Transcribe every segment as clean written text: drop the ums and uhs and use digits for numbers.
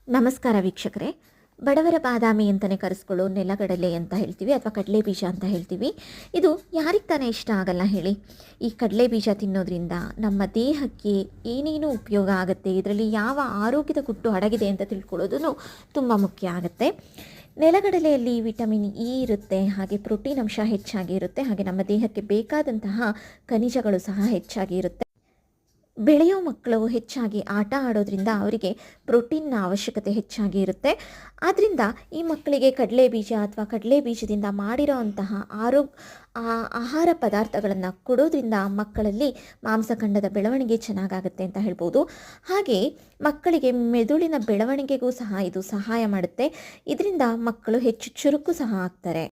ನಮಸ್ಕಾರ ವೀಕ್ಷಕರೇ. ಬಡವರ ಬಾದಾಮಿ ಅಂತಲೇ ಕರೆಸ್ಕೊಳ್ಳೋ ನೆಲಗಡಲೆ ಅಂತ ಹೇಳ್ತೀವಿ ಅಥವಾ ಕಡಲೆ ಬೀಜ ಅಂತ ಹೇಳ್ತೀವಿ. ಇದು ಯಾರಿಗೆ ತಾನೇ ಇಷ್ಟ ಆಗಲ್ಲ ಹೇಳಿ. ಈ ಕಡಲೆ ಬೀಜ ತಿನ್ನೋದ್ರಿಂದ ನಮ್ಮ ದೇಹಕ್ಕೆ ಏನೇನು ಉಪಯೋಗ ಆಗುತ್ತೆ, ಇದರಲ್ಲಿ ಯಾವ ಆರೋಗ್ಯದ ಗುಟ್ಟು ಅಡಗಿದೆ ಅಂತ ತಿಳ್ಕೊಳ್ಳೋದು ತುಂಬ ಮುಖ್ಯ ಆಗುತ್ತೆ. ನೆಲಗಡಲೆಯಲ್ಲಿ ವಿಟಮಿನ್ ಇ ಇರುತ್ತೆ, ಹಾಗೆ ಪ್ರೋಟೀನ್ ಅಂಶ ಹೆಚ್ಚಾಗಿ ಇರುತ್ತೆ, ಹಾಗೆ ನಮ್ಮ ದೇಹಕ್ಕೆ ಬೇಕಾದಂತಹ ಖನಿಜಗಳು ಸಹ ಹೆಚ್ಚಾಗಿ ಇರುತ್ತೆ. ಬೆಳೆಯೋ ಮಕ್ಕಳು ಹೆಚ್ಚಾಗಿ ಆಟ ಆಡೋದ್ರಿಂದ ಅವರಿಗೆ ಪ್ರೋಟೀನ್ನ ಅವಶ್ಯಕತೆ ಹೆಚ್ಚಾಗಿ ಇರುತ್ತೆ. ಆದ್ದರಿಂದ ಈ ಮಕ್ಕಳಿಗೆ ಕಡಲೆ ಬೀಜ ಅಥವಾ ಕಡಲೆ ಬೀಜದಿಂದ ಮಾಡಿರೋ ಅಂತಹ ಆಹಾರ ಪದಾರ್ಥಗಳನ್ನು ಕೊಡೋದ್ರಿಂದ ಮಕ್ಕಳಲ್ಲಿ ಮಾಂಸಖಂಡದ ಬೆಳವಣಿಗೆ ಚೆನ್ನಾಗಾಗುತ್ತೆ ಅಂತ ಹೇಳ್ಬೋದು. ಹಾಗೆ ಮಕ್ಕಳಿಗೆ ಮೆದುಳಿನ ಬೆಳವಣಿಗೆಗೂ ಸಹ ಇದು ಸಹಾಯ ಮಾಡುತ್ತೆ. ಇದರಿಂದ ಮಕ್ಕಳು ಹೆಚ್ಚು ಚುರುಕು ಸಹ ಆಗ್ತಾರೆ.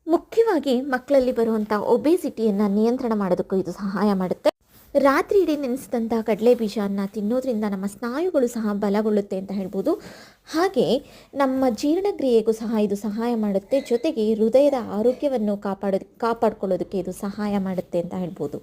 ಮುಖ್ಯವಾಗಿ ಮಕ್ಕಳಲ್ಲಿ ಬರುವಂಥ ಒಬೇಸಿಟಿಯನ್ನು ನಿಯಂತ್ರಣ ಮಾಡೋದಕ್ಕೂ ಇದು ಸಹಾಯ ಮಾಡುತ್ತೆ. ರಾತ್ರಿ ಇಡೀ ನೆನೆಸಿದಂಥ ಕಡಲೆ ಬೀಜವನ್ನು ತಿನ್ನೋದ್ರಿಂದ ನಮ್ಮ ಸ್ನಾಯುಗಳು ಸಹ ಬಲಗೊಳ್ಳುತ್ತೆ ಅಂತ ಹೇಳ್ಬೋದು. ಹಾಗೆ ನಮ್ಮ ಜೀರ್ಣಕ್ರಿಯೆಗೂ ಸಹ ಇದು ಸಹಾಯ ಮಾಡುತ್ತೆ. ಜೊತೆಗೆ ಹೃದಯದ ಆರೋಗ್ಯವನ್ನು ಕಾಪಾಡ್ಕೊಳ್ಳೋದಕ್ಕೆ ಇದು ಸಹಾಯ ಮಾಡುತ್ತೆ ಅಂತ ಹೇಳ್ಬೋದು.